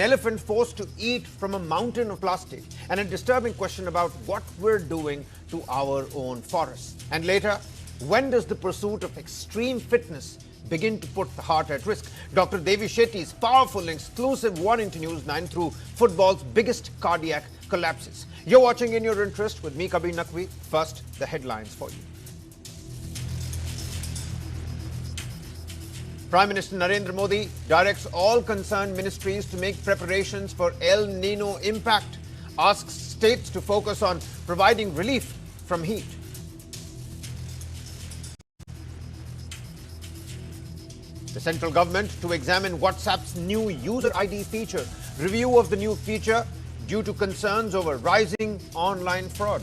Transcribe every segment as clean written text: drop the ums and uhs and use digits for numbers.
elephant forced to eat from a mountain of plastic, and a disturbing question about what we're doing to our own forests. And later, when does the pursuit of extreme fitness begin to put the heart at risk? Dr. Devi Shetty's powerful and exclusive warning to News9 through football's biggest cardiac collapses. You're watching In Your Interest with me, Kabir Naqvi. First, the headlines for you. Prime Minister Narendra Modi directs all concerned ministries to make preparations for El Nino impact, asks states to focus on providing relief from heat. The central government to examine WhatsApp's new user ID feature. Review of the new feature due to concerns over rising online fraud.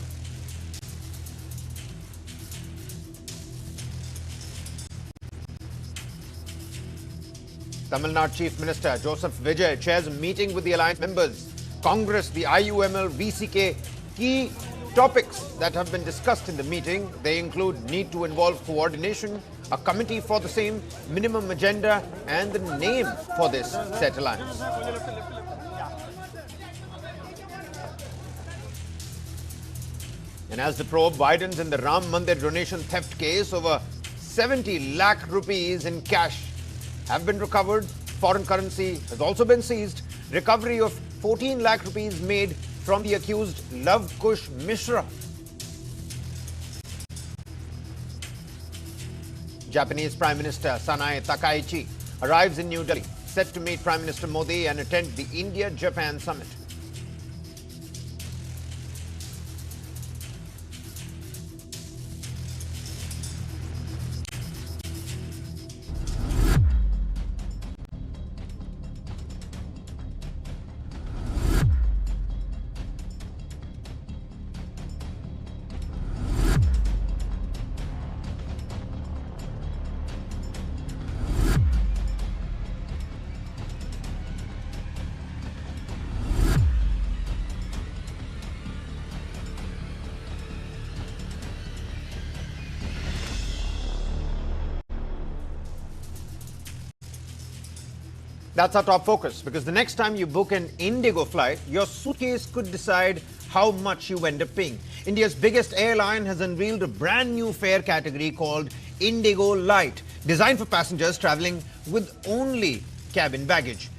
Tamil Nadu Chief Minister Joseph Vijay chairs a meeting with the Alliance members. Congress, the IUML, VCK. Key topics that have been discussed in the meeting, they include need to involve coordination, a committee for the same, minimum agenda, and the name for this set alliance. And as the probe widens in the Ram Mandir donation theft case, over 70 lakh rupees in cash have been recovered. Foreign currency has also been seized. Recovery of 14 lakh rupees made from the accused Lav Kush Mishra. Japanese Prime Minister Sanae Takaichi arrives in New Delhi, set to meet Prime Minister Modi and attend the India-Japan summit. That's our top focus, because the next time you book an IndiGo flight, your suitcase could decide how much you end up paying. India's biggest airline has unveiled a brand new fare category called IndiGo Lite, designed for passengers traveling with only cabin baggage.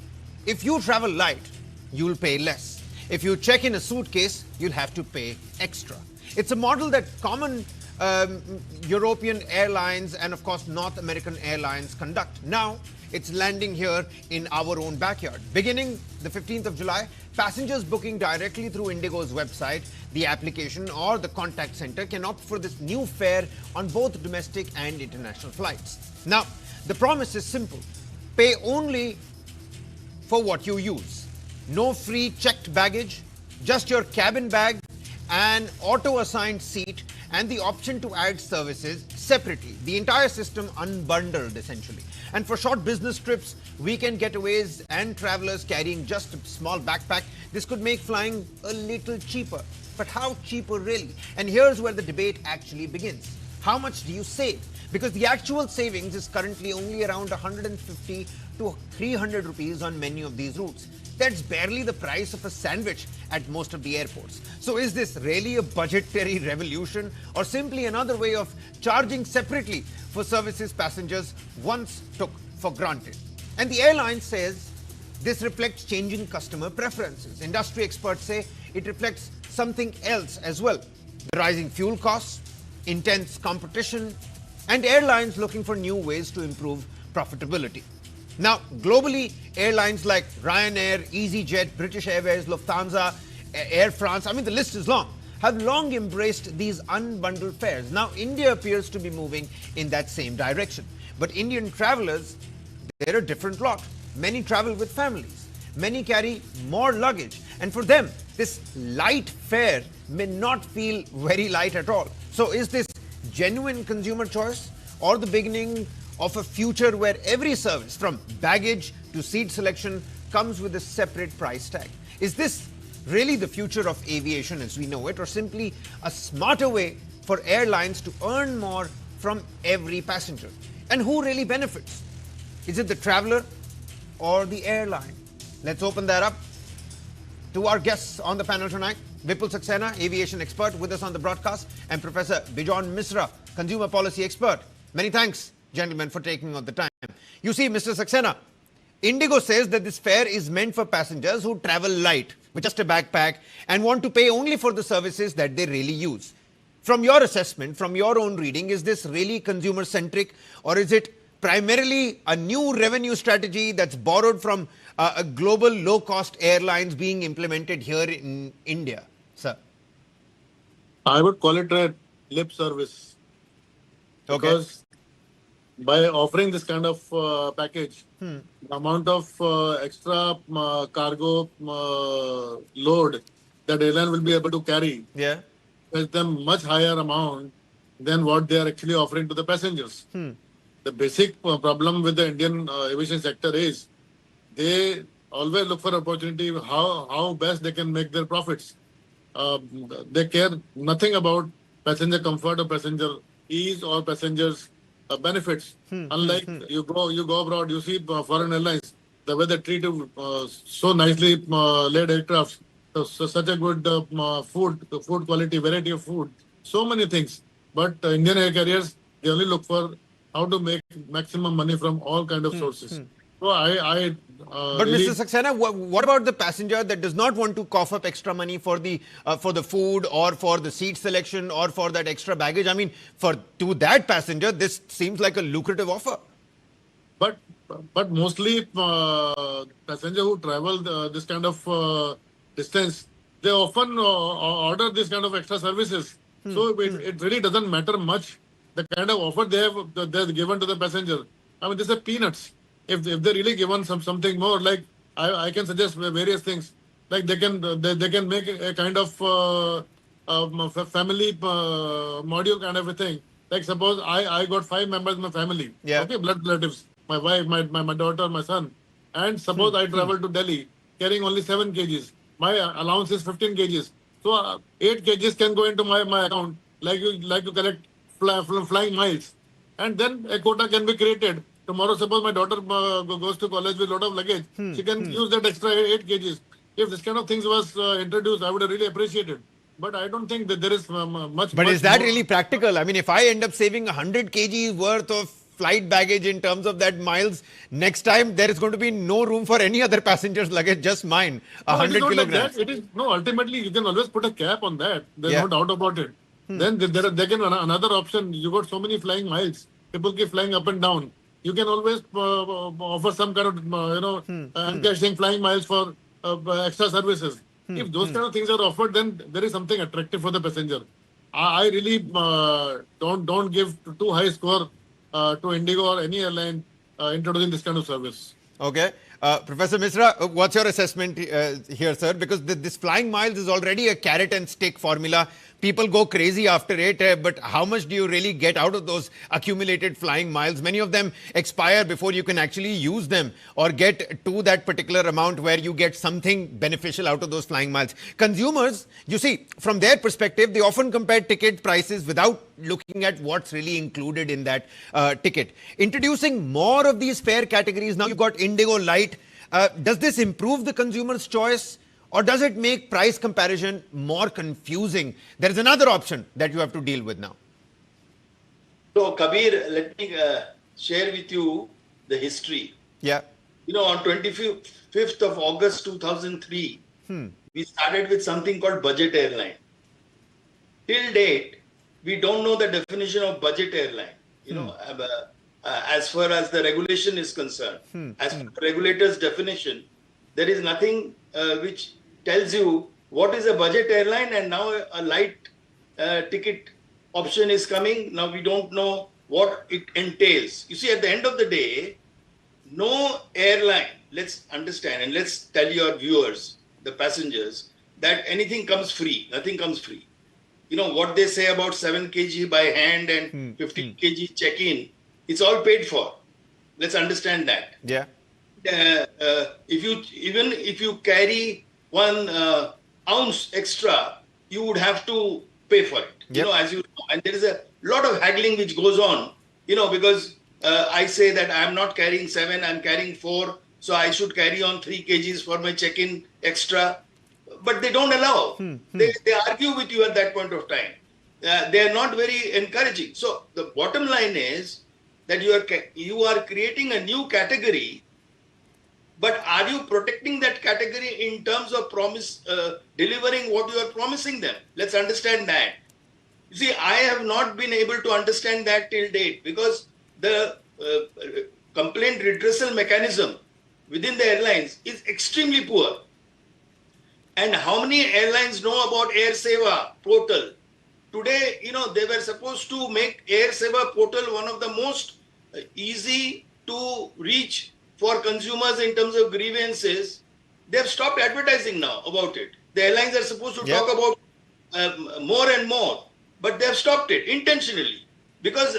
If you travel light, you'll pay less. If you check in a suitcase, you'll have to pay extra. It's a model that common European airlines and, of course, North American airlines conduct. Now, it's landing here in our own backyard. Beginning the 15th of July, passengers booking directly through IndiGo's website, the application or the contact center can opt for this new fare on both domestic and international flights. Now, the promise is simple. Pay only for what you use. No free checked baggage, just your cabin bag, an auto-assigned seat, and the option to add services separately. The entire system unbundled, essentially. And for short business trips, weekend getaways, and travelers carrying just a small backpack, this could make flying a little cheaper. But how cheaper really? And here's where the debate actually begins. How much do you save? Because the actual savings is currently only around 150 to 300 rupees on many of these routes. That's barely the price of a sandwich at most of the airports. So is this really a budgetary revolution, or simply another way of charging separately for services passengers once took for granted? And the airline says this reflects changing customer preferences. Industry experts say it reflects something else as well. The rising fuel costs, intense competition, and airlines looking for new ways to improve profitability. Now, globally, airlines like Ryanair, EasyJet, British Airways, Lufthansa, Air France, I mean, the list is long, have long embraced these unbundled fares. Now, India appears to be moving in that same direction. But Indian travelers, they're a different lot. Many travel with families. Many carry more luggage. And for them, this light fare may not feel very light at all. So is this genuine consumer choice, or the beginning of a future where every service, from baggage to seat selection, comes with a separate price tag? Is this really the future of aviation as we know it, or simply a smarter way for airlines to earn more from every passenger? And who really benefits? Is it the traveler or the airline? Let's open that up. To our guests on the panel tonight, Vipul Saxena, aviation expert, with us on the broadcast, and Professor Bijon Misra, consumer policy expert. Many thanks, gentlemen, for taking out the time. You see, Mr. Saxena, IndiGo says that this fare is meant for passengers who travel light, with just a backpack, and want to pay only for the services that they really use. From your assessment, from your own reading, is this really consumer-centric, or is it primarily a new revenue strategy that's borrowed from a global low-cost airlines being implemented here in India, sir? I would call it a lip service. Okay. Because by offering this kind of package, the amount of extra cargo load that airline will be able to carry is them much higher amount than what they are actually offering to the passengers. The basic problem with the Indian aviation sector is they always look for opportunity how best they can make their profits. They care nothing about passenger comfort or passenger ease or passengers benefits. Unlike you go abroad, you see foreign airlines, the way they treat you so nicely laid aircraft, so such a good food quality, variety of food, so many things. But Indian air carriers, they only look for how to make maximum money from all kind of sources. So But really, Mr. Saxena, what about the passenger that does not want to cough up extra money for the food or for the seat selection or for that extra baggage? I mean, to that passenger, this seems like a lucrative offer. but mostly passenger who travel this kind of distance, they often order this kind of extra services. So it really doesn't matter much the kind of offer they've given to the passenger. I mean, these are peanuts. If they're really given something more, like I can suggest various things, like they can make a kind of family module kind of a thing. Like suppose I got 5 members in my family, okay, blood relatives, my wife, my daughter, my son, and suppose I travel to Delhi carrying only 7 kgs. My allowance is 15 kgs. So 8 kgs can go into my account, like you collect flying miles, and then a quota can be created. Tomorrow, suppose my daughter goes to college with a lot of luggage, she can use that extra 8 kgs. If this kind of things was introduced, I would have really appreciated. But I don't think that there is much. But is that more. really practical? I mean, if I end up saving 100 kgs worth of flight baggage in terms of that miles, next time there is going to be no room for any other passenger's luggage, just mine. 100 kilograms. Like ultimately you can always put a cap on that. There's no doubt about it. Then there can another option. You got so many flying miles. People keep flying up and down. You can always offer some kind of encashing flying miles for extra services. If those kind of things are offered, then there is something attractive for the passenger. I really don't give too high score to IndiGo or any airline introducing this kind of service. Okay. Professor Misra, what's your assessment here, sir? Because this flying miles is already a carrot and stick formula. People go crazy after it, but how much do you really get out of those accumulated flying miles? Many of them expire before you can actually use them or get to that particular amount where you get something beneficial out of those flying miles. Consumers, you see, from their perspective, they often compare ticket prices without looking at what's really included in that ticket. Introducing more of these fare categories, now you've got IndiGo Lite. Does this improve the consumer's choice? Or does it make price comparison more confusing? There is another option that you have to deal with now. So, Kabir, let me share with you the history. Yeah. You know, on 25th of August 2003, we started with something called budget airline. Till date, we don't know the definition of budget airline. You know, as far as the regulation is concerned. As per the regulator's definition, there is nothing which tells you what is a budget airline, and now a light ticket option is coming. Now we don't know what it entails. You see, at the end of the day, no airline, let's understand and let's tell your viewers, the passengers, that anything comes free. Nothing comes free. You know what they say about 7 kg by hand and 15 kg check-in, it's all paid for. Let's understand that. Yeah. If you carry 1 ounce extra, you would have to pay for it. You know, as you know, and there is a lot of haggling which goes on. You know, because I say that I am not carrying 7, I'm carrying 4. so I should carry on 3 kgs for my check-in extra. But they don't allow. They argue with you at that point of time. They are not very encouraging. So the bottom line is that you are creating a new category, but are you protecting that category in terms of delivering what you are promising them? Let's understand that. You see, I have not been able to understand that till date, because the complaint redressal mechanism within the airlines is extremely poor. And how many airlines know about AirSeva portal? Today, they were supposed to make AirSeva portal one of the most easy to reach for consumers in terms of grievances. They have stopped advertising now about it. The airlines are supposed to talk about more and more, but they have stopped it intentionally, because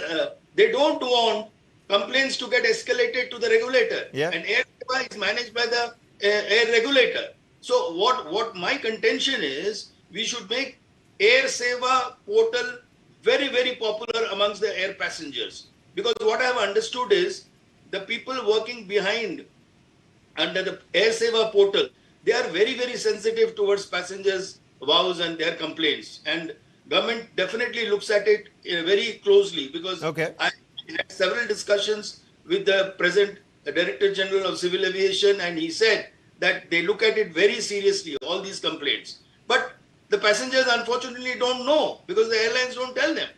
they don't want complaints to get escalated to the regulator. And AirSeva is managed by the air regulator. So what my contention is, we should make AirSeva portal very, very popular amongst the air passengers. Because what I have understood is, the people working behind under the AirSeva portal, they are very, very sensitive towards passengers' vows and their complaints. And government definitely looks at it very closely, because I had several discussions with the present Director General of Civil Aviation, and he said that they look at it very seriously, all these complaints. But the passengers unfortunately don't know, because the airlines don't tell them.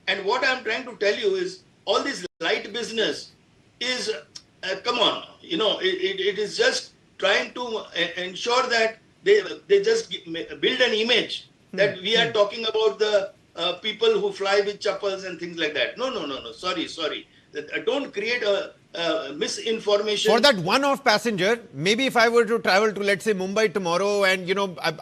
And what I'm trying to tell you is, all this light business is, come on, it is just trying to ensure that they just build an image that we are talking about the people who fly with chappals and things like that. No. Sorry. Don't create a misinformation. For that one-off passenger, maybe if I were to travel to, let's say, Mumbai tomorrow, and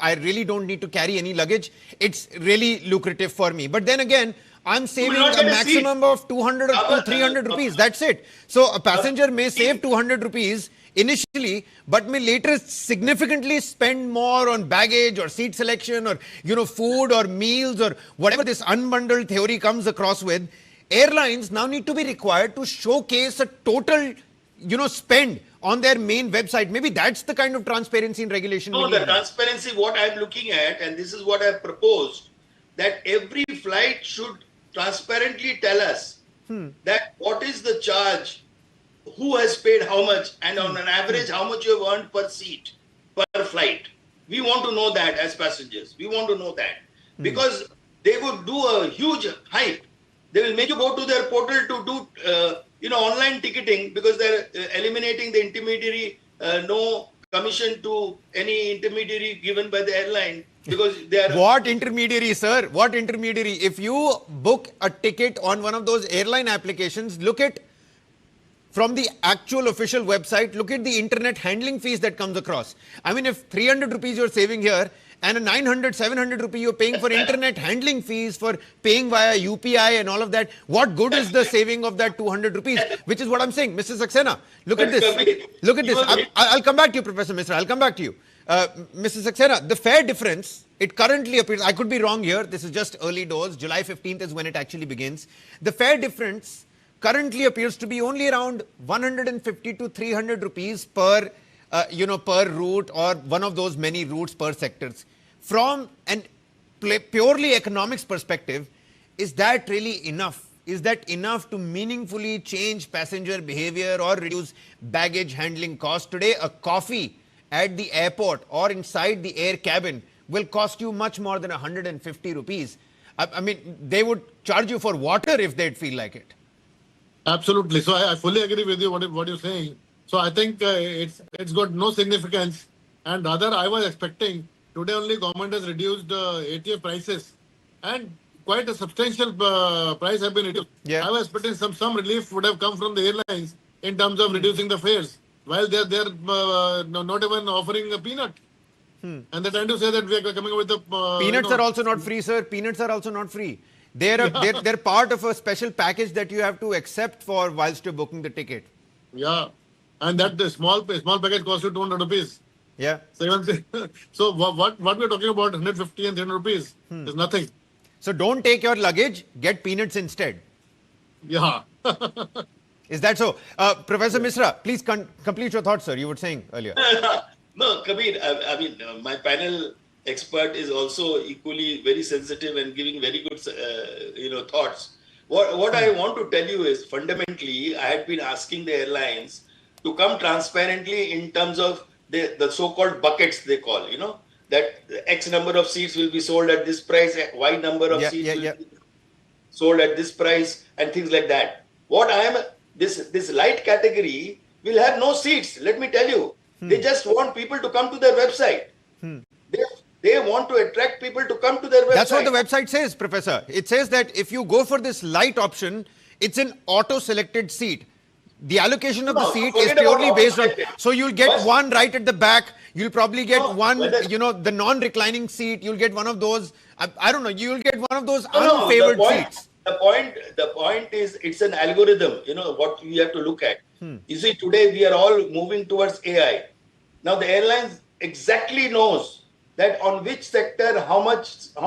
I really don't need to carry any luggage, it's really lucrative for me. But then again, I'm saving a maximum of 200 to 300 rupees. That's it. So a passenger may save 200 rupees initially, but may later significantly spend more on baggage or seat selection or, food or meals or whatever this unbundled theory comes across with. Airlines now need to be required to showcase a total, spend on their main website. Maybe that's the kind of transparency in regulation. No, the transparency, what I'm looking at, and this is what I've proposed, that every flight should transparently tell us that what is the charge, who has paid how much, and on an average, how much you have earned per seat, per flight. We want to know that as passengers. We want to know that. Because they would do a huge hype. They will make you go to their portal to do, online ticketing, because they're eliminating the intermediary, no commission to any intermediary given by the airline, because they are... What intermediary, sir? What intermediary? If you book a ticket on one of those airline applications, look at, from the actual official website, look at the internet handling fees that comes across. I mean, if 300 rupees you're saving here, and a 900, 700 rupee you're paying for internet handling fees, for paying via UPI and all of that, what good is the saving of that 200 rupees? Which is what I'm saying. Mr. Saxena, look at this. Look at this. I'll come back to you, Professor Misra. I'll come back to you. Mr. Saxena, the fare difference, it currently appears, I could be wrong here, this is just early doors, July 15th is when it actually begins. The fare difference currently appears to be only around 150 to 300 rupees per per route, or one of those many routes per sectors. From an purely economics perspective, is that really enough? Is that enough to meaningfully change passenger behavior or reduce baggage handling costs? Today, a coffee at the airport or inside the air cabin will cost you much more than 150 rupees. I mean, they would charge you for water if they'd feel like it. Absolutely. So I fully agree with you what you're saying. So I think it's got no significance, and rather I was expecting, today only government has reduced ATF prices, and quite a substantial price have been reduced. I was expecting some relief would have come from the airlines in terms of reducing the fares, while they're not even offering a peanut. And they're trying to say that we are coming up with the... Peanuts are also not free, sir. Peanuts are also not free. They're part of a special package that you have to accept for whilst you're booking the ticket. Yeah. And that the small package costs you 200 rupees. Yeah. So what we're talking about, 150 and 300 rupees is nothing. So don't take your luggage, get peanuts instead. Yeah. Is that so? Professor Misra, please complete your thoughts, sir. You were saying earlier. No, Kabir, I mean, my panel expert is also equally very sensitive and giving very good, thoughts. What I want to tell you is fundamentally, I had been asking the airlines to come transparently in terms of the so-called buckets they call, that X number of seats will be sold at this price, Y number of seats will be sold at this price, and things like that. This light category will have no seats, let me tell you. They just want people to come to their website. They want to attract people to come to their website. That's what the website says, Professor. It says that if you go for this light option, it's an auto-selected seat. The allocation of the seat is purely based on... So you'll get one right at the back. You'll probably get one, the non-reclining seat. You'll get one of those... I don't know. You'll get one of those unfavored seats. The point is, it's an algorithm, what we have to look at. You see, today we are all moving towards AI. Now the airlines exactly knows that on which sector, how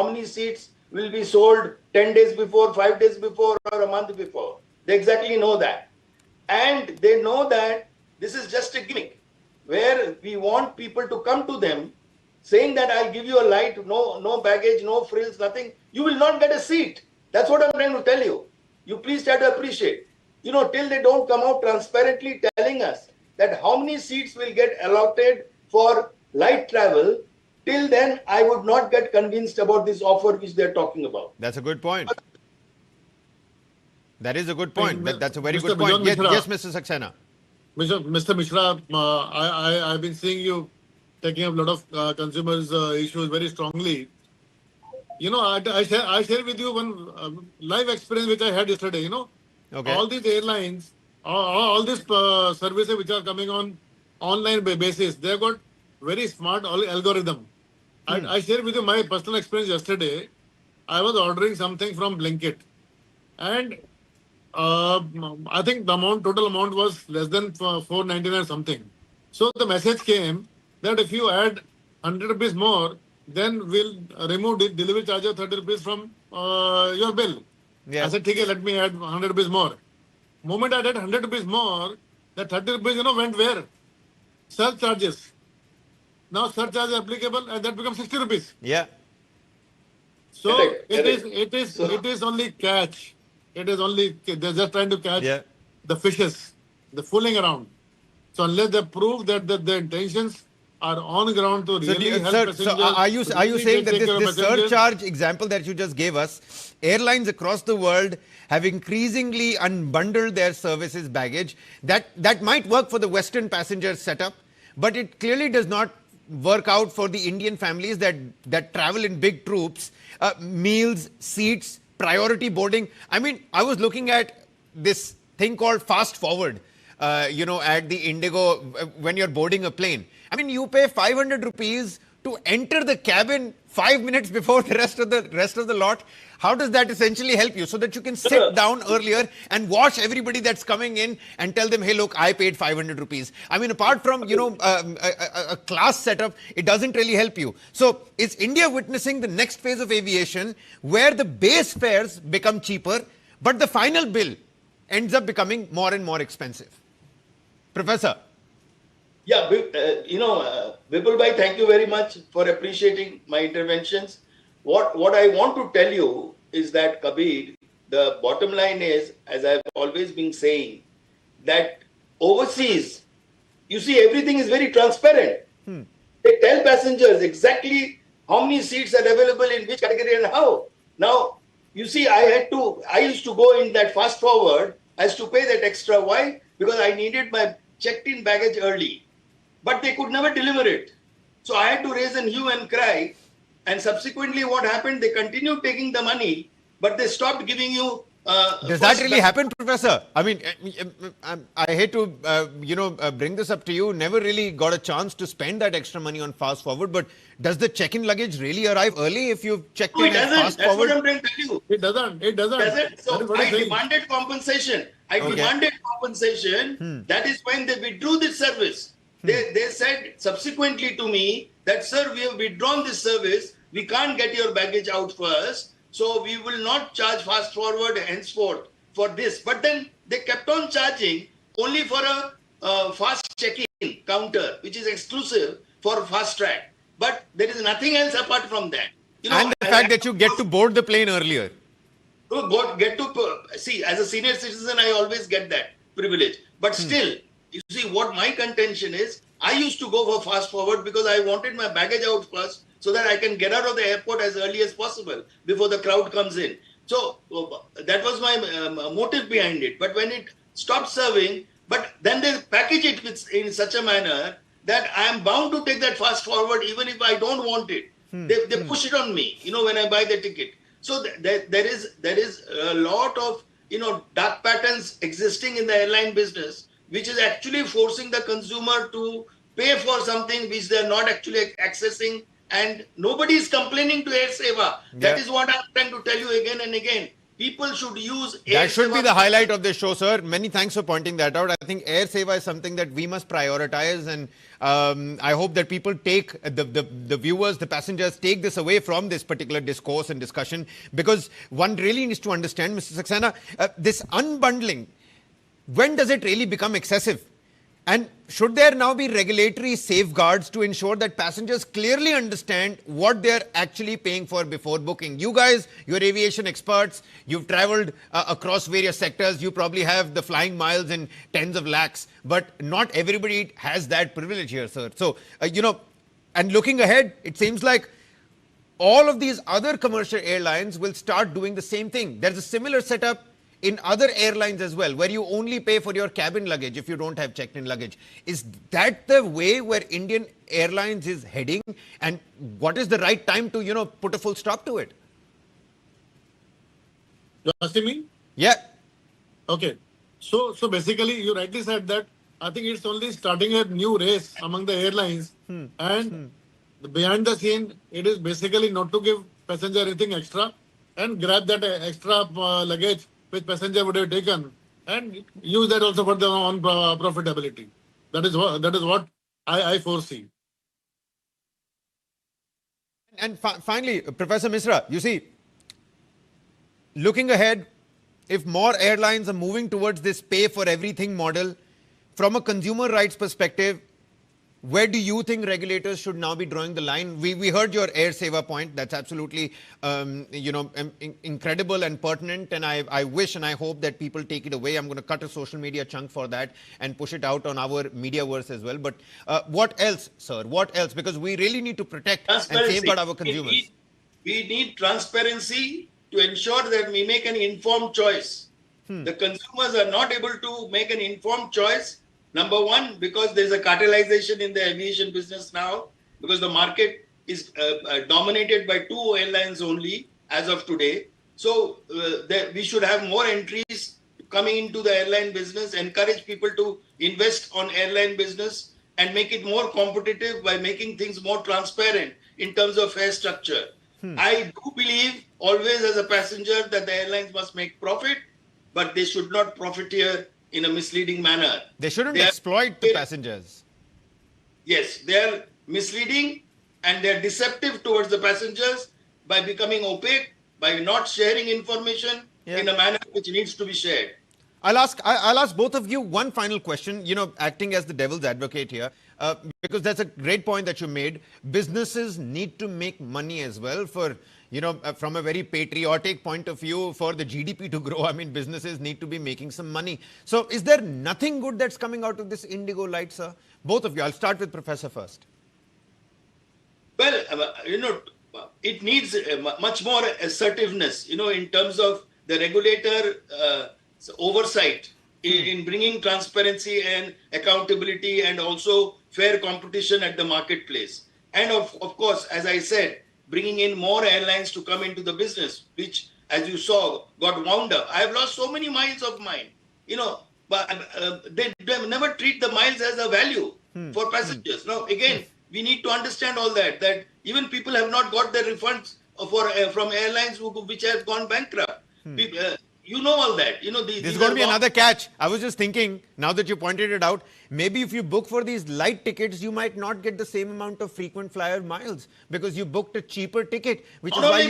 many seats will be sold 10 days before, 5 days before, or a month before. They exactly know that. And they know that this is just a gimmick where we want people to come to them saying that I'll give you a light, no baggage, no frills, nothing. You will not get a seat. That's what I'm trying to tell you. You please try to appreciate. Till they don't come out transparently telling us that how many seats will get allotted for light travel, till then I would not get convinced about this offer which they're talking about. That's a good point. That is a good point. That's a very good point. Yes, Mr. Saxena. Mr. Mishra, I've been seeing you taking up a lot of consumers' issues very strongly. I share with you one live experience which I had yesterday. Okay. All these airlines, all these services which are coming on online basis, they've got very smart algorithm. I share with you my personal experience yesterday. I was ordering something from Blinkit, and I think the total amount was less than 499 something. So the message came that if you add 100 rupees more, then we'll remove the delivery charge of 30 rupees from your bill. Yeah. I said, okay, let me add 100 rupees more. Moment I added 100 rupees more, the 30 rupees, went where? Surcharges. Now surcharge is applicable and that becomes 60 rupees. Yeah. So it is only catch. It is only, they're just trying to catch the fishes, the fooling around. So unless they prove that their intentions are on ground to really help passengers. So are you saying that this surcharge example that you just gave us, airlines across the world have increasingly unbundled their services baggage, that might work for the Western passenger setup, but it clearly does not work out for the Indian families that travel in big troops, meals, seats, priority boarding. I mean, I was looking at this thing called fast forward, at the IndiGo when you're boarding a plane. I mean, you pay 500 rupees to enter the cabin 5 minutes before the rest of the lot. How does that essentially help you? So that you can sit down earlier and watch everybody that's coming in and tell them, hey, look, I paid 500 rupees. I mean, apart from, a class setup, it doesn't really help you. So is India witnessing the next phase of aviation where the base fares become cheaper, but the final bill ends up becoming more and more expensive? Professor. Yeah, Vipul bhai, thank you very much for appreciating my interventions. What I want to tell you is that, Kabir, the bottom line is, as I've always been saying, that overseas, you see, everything is very transparent. They tell passengers exactly how many seats are available in which category and how. Now, you see, I used to go in that fast forward. I used to pay that extra. Why? Because I needed my checked-in baggage early. But they could never deliver it. So I had to raise a hue and cry. And subsequently what happened, they continued taking the money, but they stopped giving you... Does that really happen, Professor? I mean, I hate to, bring this up to you. Never really got a chance to spend that extra money on fast forward, but does the check-in luggage really arrive early if you've checked in at fast forward? That's what I'm trying to tell you. It doesn't. So I demanded compensation. That is when they withdrew this service. They said subsequently to me that, sir, we have withdrawn this service. We can't get your baggage out first. So we will not charge fast forward henceforth. for this. But then they kept on charging only for a fast check-in counter, which is exclusive for fast track. But there is nothing else apart from that. You know, And the fact that you get to board the plane earlier. See, as a senior citizen, I always get that privilege. But still, you see, what my contention is, I used to go for fast forward because I wanted my baggage out first so that I can get out of the airport as early as possible before the crowd comes in. So that was my motive behind it. But when it stopped serving, but then they package it in such a manner that I am bound to take that fast forward even if I don't want it. They push it on me, you know, when I buy the ticket. So there is a lot of, you know, dark patterns existing in the airline business, which is actually forcing the consumer to pay for something which they are not actually accessing, and nobody is complaining to Air Seva. That is what I'm trying to tell you again and again. People should use Air That should Seva. be the highlight of this show, sir. Many thanks for pointing that out. I think Air Seva is something that we must prioritize, and I hope that people take, the viewers, the passengers, take this away from this particular discourse and discussion, because one really needs to understand, Mr. Saxena, this unbundling, when does it really become excessive? And should there now be regulatory safeguards to ensure that passengers clearly understand what they're actually paying for before booking? You guys, you're aviation experts, you've traveled across various sectors, you probably have the flying miles in tens of lakhs, but not everybody has that privilege here, sir. So, you know, and looking ahead, it seems like all of these other commercial airlines will start doing the same thing. There's a similar setup in other airlines as well, where you only pay for your cabin luggage if you don't have checked-in luggage. Is that the way where Indian Airlines is heading? And what is the right time to, you know, put a full stop to it? You asking me? Yeah. Okay. So basically, you rightly said that I think it's only starting a new race among the airlines. And behind the scene, it is basically not to give passenger anything extra and grab that extra luggage which passenger would have taken and use that also for their own profitability. That is what I foresee. And finally, Professor Misra, you see, looking ahead, if more airlines are moving towards this pay for everything model, from a consumer rights perspective, where do you think regulators should now be drawing the line? We heard your Air Seva point. That's absolutely, you know, incredible and pertinent. And I wish and I hope that people take it away. I'm going to cut a social media chunk for that and push it out on our mediaverse as well. But what else, sir? What else? Because we really need to protect and safeguard our consumers. We need transparency to ensure that we make an informed choice. The consumers are not able to make an informed choice. Number one, because there's a cartelization in the aviation business now, because the market is dominated by two airlines only as of today. So we should have more entries coming into the airline business, encourage people to invest on airline business and make it more competitive by making things more transparent in terms of fare structure. I do believe always as a passenger that the airlines must make profit, but they should not profiteer in a misleading manner. They shouldn't exploit the passengers. Yes, they are misleading and they are deceptive towards the passengers by becoming opaque, by not sharing information in a manner which needs to be shared. I'll ask both of you one final question, you know, acting as the devil's advocate here, because that's a great point that you made. Businesses need to make money as well for, you know, from a very patriotic point of view, for the GDP to grow. I mean, businesses need to be making some money. So is there nothing good that's coming out of this IndiGo Lite, sir? Both of you. I'll start with Professor first. Well, you know, it needs much more assertiveness, you know, in terms of the regulator oversight in bringing transparency and accountability and also fair competition at the marketplace. And of course, as I said, bringing in more airlines to come into the business, which, as you saw, got wound up. I have lost so many miles of mine, you know, but they never treat the miles as a value for passengers. Now, again, we need to understand all that even people have not got their refunds from airlines which have gone bankrupt. You know all that. You know, This is going to be another catch. I was just thinking, now that you pointed it out, maybe if you book for these light tickets, you might not get the same amount of frequent flyer miles because you booked a cheaper ticket, which is why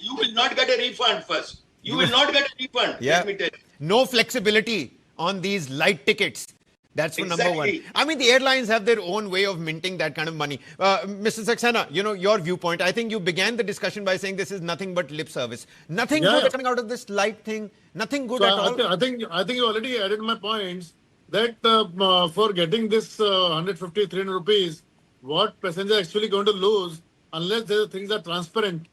you will not get a refund first. You will not get a refund, let me tell you. no flexibility on these light tickets. That's for number one. Exactly. I mean, the airlines have their own way of minting that kind of money. Mr. Saxena, your viewpoint. I think you began the discussion by saying this is nothing but lip service. Nothing good coming out of this light thing. Nothing good at all. I think you already added my points that for getting this 150, 300 rupees, what passenger actually going to lose unless the things are transparent.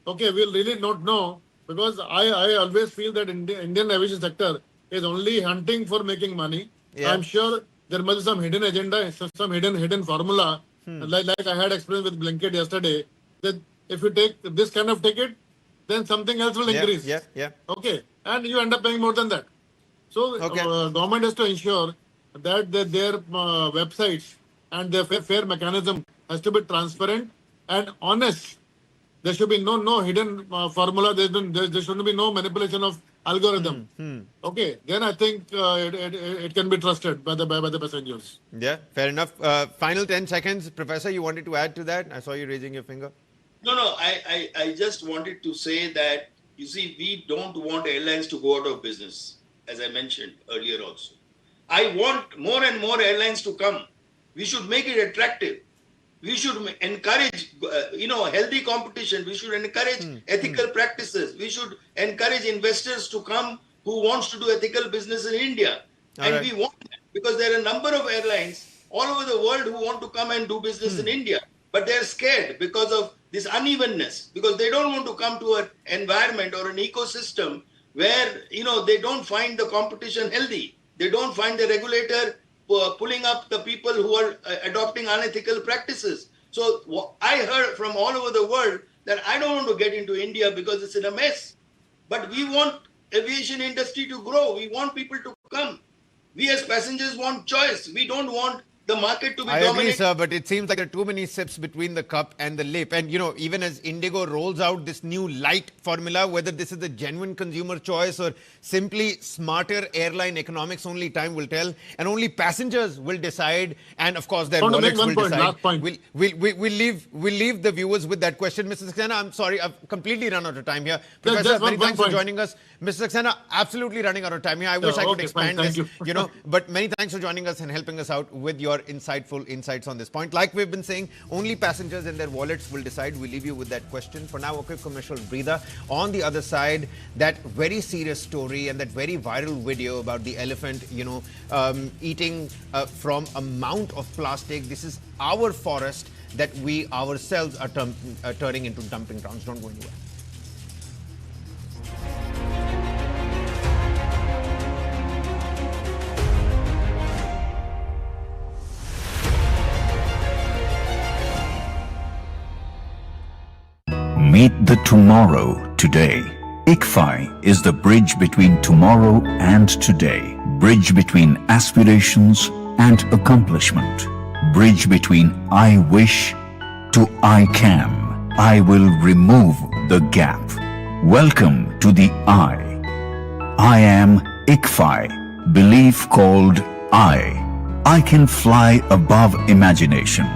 Okay, we'll really not know, because I always feel that Indian aviation sector is only hunting for making money. Yeah. I'm sure there must be some hidden agenda, some hidden formula. Like I had experience with Blinkit yesterday, that if you take this kind of ticket, then something else will increase. Yeah. Okay, and you end up paying more than that. So government has to ensure that their websites and their fare mechanism has to be transparent and honest. There should be no hidden formula. There shouldn't be no manipulation of algorithm. Okay, then I think it can be trusted by the passengers. Yeah, fair enough. Final 10 seconds. Professor, you wanted to add to that? I saw you raising your finger. No, I just wanted to say that, you see, we don't want airlines to go out of business, as I mentioned earlier also. I want more and more airlines to come. We should make it attractive. We should encourage, healthy competition. We should encourage ethical practices. We should encourage investors to come who wants to do ethical business in India. And we want that, because there are a number of airlines all over the world who want to come and do business in India. But they're scared because of this unevenness, because they don't want to come to an environment or an ecosystem where, they don't find the competition healthy. They don't find the regulator pulling up the people who are adopting unethical practices. So I heard from all over the world that I don't want to get into India because it's in a mess. But we want aviation industry to grow. We want people to come. We as passengers want choice. We don't want the market to be dominated. I agree, sir, but it seems like there are too many sips between the cup and the lip. And, even as IndiGo rolls out this new light formula, whether this is a genuine consumer choice or simply smarter airline economics, only time will tell. And only passengers will decide. And, of course, their wallets will decide. Last point. We'll leave the viewers with that question. Mr. Saxena, I'm sorry, I've completely run out of time here. Professor, many thanks for joining us. Mr. Saxena, absolutely running out of time here. I wish I could expand this, but many thanks for joining us and helping us out with your insightful insights on this point. Like we've been saying, only passengers and their wallets will decide. We leave you with that question. For now, a quick commercial breather. On the other side, that very serious story and that very viral video about the elephant, eating from a mount of plastic. This is our forest that we ourselves are turning into dumping grounds. Don't go anywhere. Meet the tomorrow today. ICFI is the bridge between tomorrow and today. Bridge between aspirations and accomplishment. Bridge between I wish to I can. I will remove the gap. Welcome to the I. I am ICFI. Belief called I. I can fly above imagination.